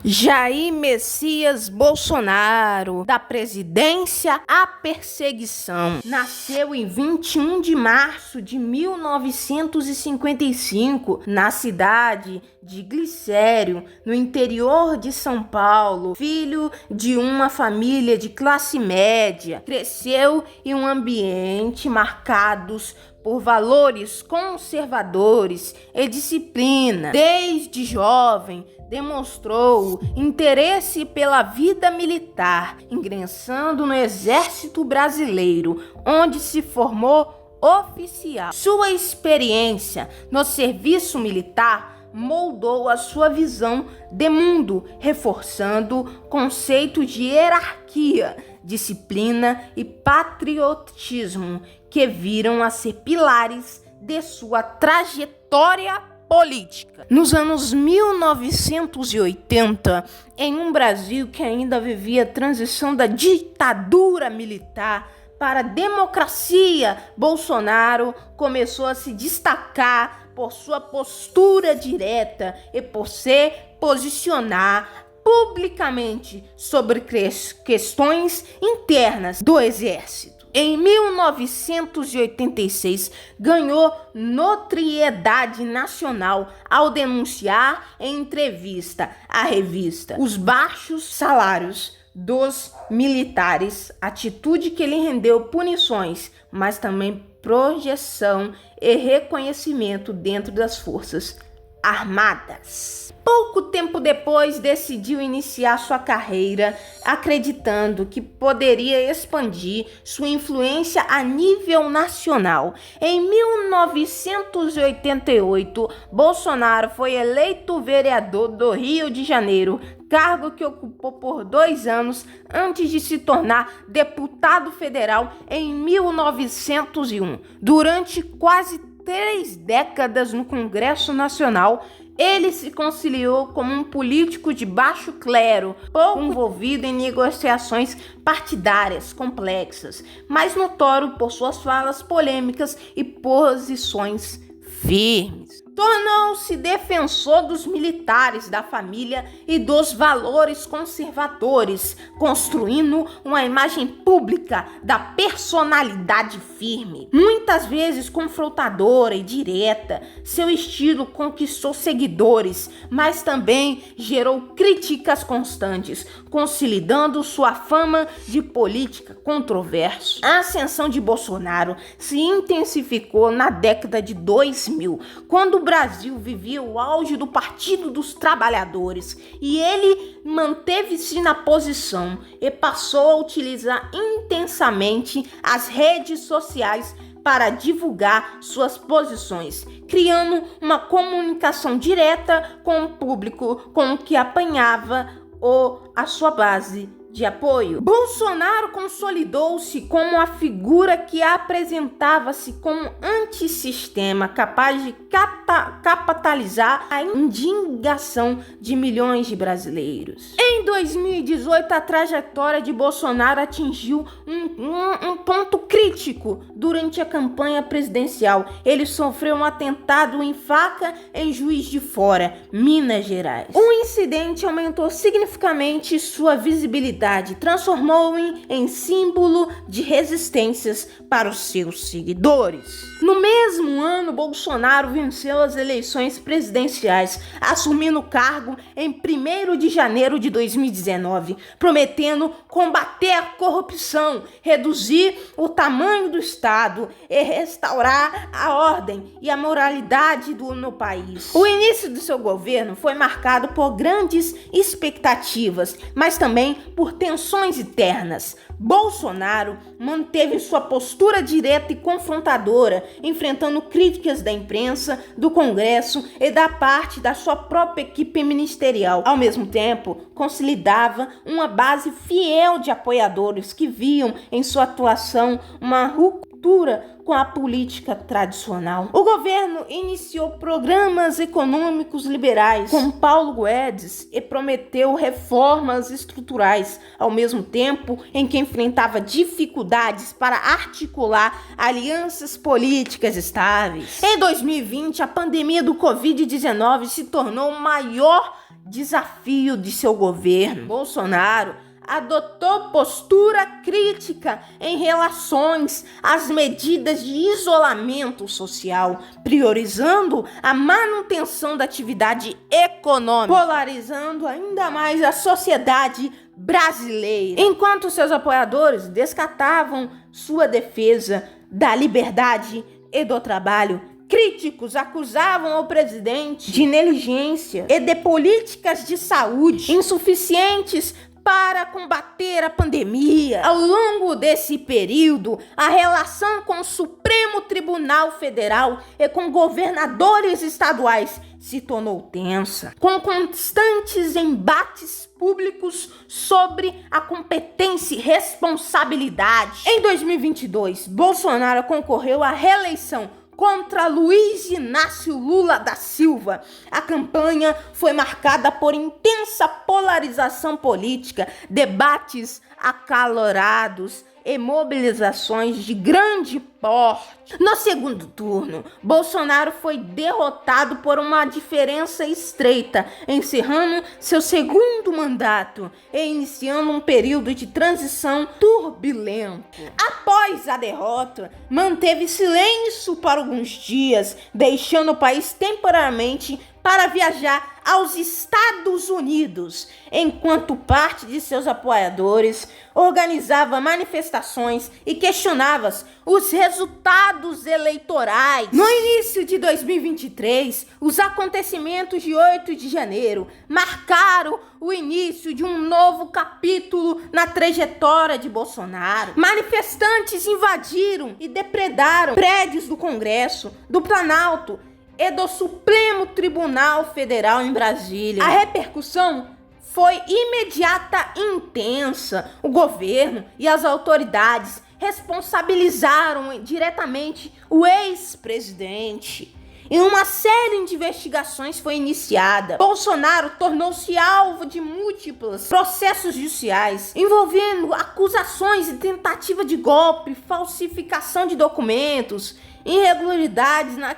Jair Messias Bolsonaro, da presidência à perseguição. Nasceu em 21 de março de 1955, na cidade de Glicério, no interior de São Paulo. Filho de uma família de classe média, cresceu em um ambiente marcados por valores conservadores e disciplina. Desde jovem, demonstrou interesse pela vida militar, ingressando no Exército Brasileiro, onde se formou oficial. Sua experiência no serviço militar moldou a sua visão de mundo, reforçando conceitos de hierarquia, disciplina e patriotismo que viram a ser pilares de sua trajetória política. Nos anos 1980, em um Brasil que ainda vivia a transição da ditadura militar para a democracia, Bolsonaro começou a se destacar por sua postura direta e por se posicionar publicamente sobre questões internas do Exército. Em 1986, ganhou notoriedade nacional ao denunciar em entrevista à revista os baixos salários dos militares, atitude que lhe rendeu punições, mas também projeção e reconhecimento dentro das Forças Armadas. Pouco tempo depois, decidiu iniciar sua carreira, acreditando que poderia expandir sua influência a nível nacional. Em 1988, Bolsonaro foi eleito vereador do Rio de Janeiro, cargo que ocupou por 2 anos antes de se tornar deputado federal em 1901. Durante quase 3 décadas no Congresso Nacional, ele se conciliou como um político de baixo clero, pouco envolvido em negociações partidárias complexas, mas notório por suas falas polêmicas e posições firmes. Tornou-se defensor dos militares, da família e dos valores conservadores, construindo uma imagem pública da personalidade firme, muitas vezes confrontadora e direta. Seu estilo conquistou seguidores, mas também gerou críticas constantes, consolidando sua fama de política controverso. A ascensão de Bolsonaro se intensificou na década de 2000, quando o Brasil vivia o auge do Partido dos Trabalhadores, e ele manteve-se na posição e passou a utilizar intensamente as redes sociais para divulgar suas posições, criando uma comunicação direta com o público com o que apanhava a sua base de apoio. Bolsonaro consolidou-se como a figura que apresentava-se como antissistema, capaz de capitalizar a indignação de milhões de brasileiros. Em 2018, a trajetória de Bolsonaro atingiu um ponto crítico durante a campanha presidencial. Ele sofreu um atentado em faca em Juiz de Fora, Minas Gerais. O incidente aumentou significativamente sua visibilidade, transformou-o em símbolo de resistências para os seus seguidores. No mesmo ano, Bolsonaro venceu as eleições presidenciais, assumindo o cargo em 1º de janeiro de 2019, prometendo combater a corrupção, reduzir o tamanho do Estado e restaurar a ordem e a moralidade no país. O início do seu governo foi marcado por grandes expectativas, mas também por tensões internas. Bolsonaro manteve sua postura direta e confrontadora, enfrentando críticas da imprensa, do Congresso e da parte da sua própria equipe ministerial. Ao mesmo tempo, consolidava uma base fiel de apoiadores que viam em sua atuação uma ruptura com a política tradicional. O governo iniciou programas econômicos liberais com Paulo Guedes e prometeu reformas estruturais, ao mesmo tempo em que enfrentava dificuldades para articular alianças políticas estáveis. Em 2020, a pandemia do Covid-19 se tornou o maior desafio de seu governo, Bolsonaro adotou postura crítica em relação às medidas de isolamento social, priorizando a manutenção da atividade econômica, polarizando ainda mais a sociedade brasileira. Enquanto seus apoiadores descartavam sua defesa da liberdade e do trabalho, críticos acusavam o presidente de negligência e de políticas de saúde insuficientes para combater a pandemia. Ao longo desse período, a relação com o Supremo Tribunal Federal e com governadores estaduais se tornou tensa, com constantes embates públicos sobre a competência e responsabilidade. Em 2022, Bolsonaro concorreu à reeleição contra Luiz Inácio Lula da Silva. A campanha foi marcada por intensa polarização política, debates acalorados e mobilizações de grande porte. No segundo turno, Bolsonaro foi derrotado por uma diferença estreita, encerrando seu segundo mandato e iniciando um período de transição turbulento. Após a derrota, manteve silêncio por alguns dias, deixando o país temporariamente para viajar aos Estados Unidos, enquanto parte de seus apoiadores organizava manifestações e questionava os resultados eleitorais. No início de 2023, os acontecimentos de 8 de janeiro marcaram o início de um novo capítulo na trajetória de Bolsonaro. Manifestantes invadiram e depredaram prédios do Congresso, do Planalto e do Supremo Tribunal Federal em Brasília. A repercussão foi imediata e intensa. O governo e as autoridades responsabilizaram diretamente o ex-presidente. E uma série de investigações foi iniciada. Bolsonaro tornou-se alvo de múltiplos processos judiciais, envolvendo acusações de tentativa de golpe, falsificação de documentos, irregularidades na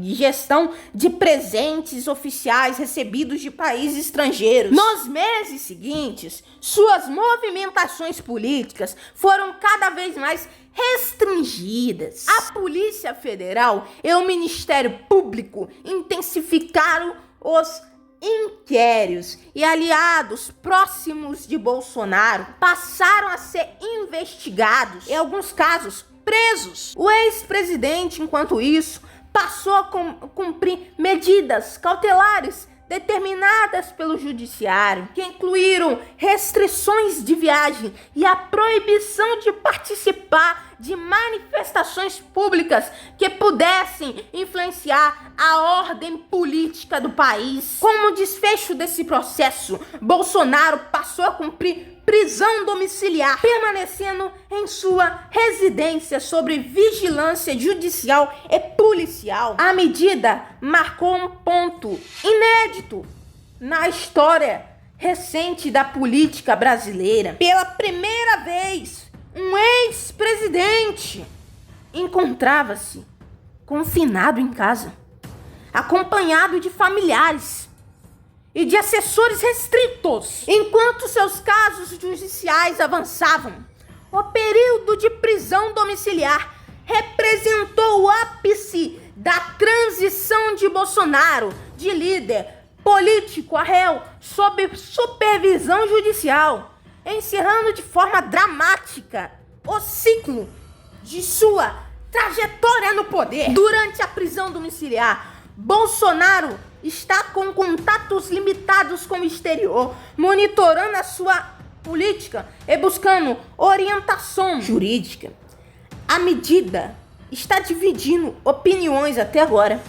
gestão de presentes oficiais recebidos de países estrangeiros. Nos meses seguintes, suas movimentações políticas foram cada vez mais restringidas. A Polícia Federal e o Ministério Público intensificaram os inquéritos e aliados próximos de Bolsonaro passaram a ser investigados, em alguns casos presos. O ex-presidente, enquanto isso, passou a cumprir medidas cautelares determinadas pelo judiciário, que incluíram restrições de viagem e a proibição de participar de manifestações públicas que pudessem influenciar a ordem política do país. Como desfecho desse processo, Bolsonaro passou a cumprir prisão domiciliar, permanecendo em sua residência sob vigilância judicial e policial. A medida marcou um ponto inédito na história recente da política brasileira. Pela primeira vez, um ex-presidente encontrava-se confinado em casa, acompanhado de familiares e de assessores restritos. Enquanto seus casos judiciais avançavam, o período de prisão domiciliar representou o ápice da transição de Bolsonaro de líder político a réu sob supervisão judicial, encerrando de forma dramática o ciclo de sua trajetória no poder. Durante a prisão domiciliar, Bolsonaro está com contatos limitados com o exterior, monitorando a sua política e buscando orientação jurídica. A medida está dividindo opiniões até agora.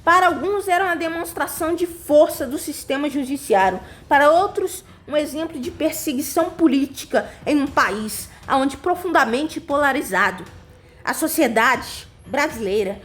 Para alguns era uma demonstração de força do sistema judiciário, para outros um exemplo de perseguição política em um país onde profundamente polarizado. A sociedade brasileira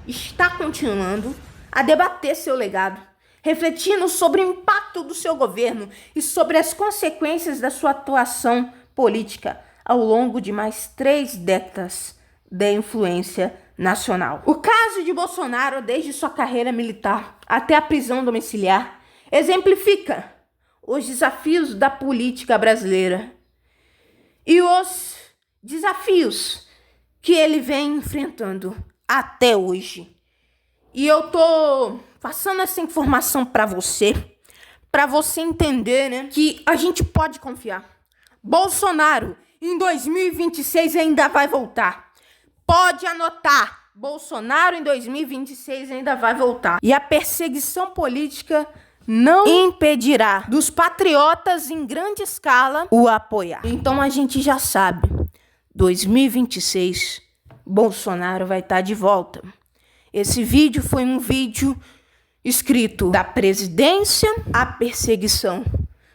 está continuando a debater seu legado, refletindo sobre o impacto do seu governo e sobre as consequências da sua atuação política ao longo de mais 3 décadas de influência nacional. O caso de Bolsonaro, desde sua carreira militar até a prisão domiciliar, exemplifica os desafios da política brasileira e os desafios que ele vem enfrentando até hoje. E eu tô passando essa informação para você entender, né, que a gente pode confiar. Bolsonaro em 2026 ainda vai voltar. Pode anotar. Bolsonaro em 2026 ainda vai voltar. E a perseguição política não impedirá dos patriotas em grande escala o apoiar. Então a gente já sabe, 2026, Bolsonaro vai estar de volta. Esse vídeo foi um vídeo escrito da presidência à perseguição.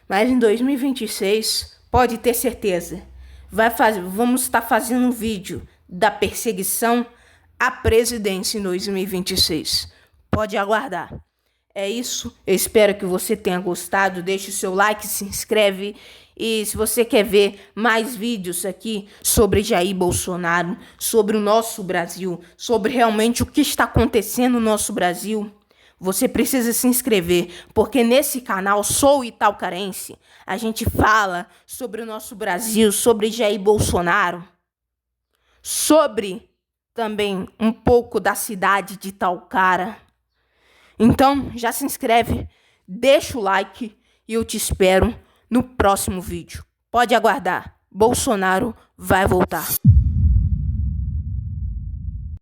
Mas em 2026, pode ter certeza, vamos estar fazendo um vídeo da perseguição à presidência em 2026. Pode aguardar. É isso, eu espero que você tenha gostado, deixe o seu like, se inscreve e se você quer ver mais vídeos aqui sobre Jair Bolsonaro, sobre o nosso Brasil, sobre realmente o que está acontecendo no nosso Brasil, você precisa se inscrever, porque nesse canal Sou Itaúcarense, a gente fala sobre o nosso Brasil, sobre Jair Bolsonaro, sobre também um pouco da cidade de Itaúcara. Então, já se inscreve, deixa o like e eu te espero no próximo vídeo. Pode aguardar, Bolsonaro vai voltar.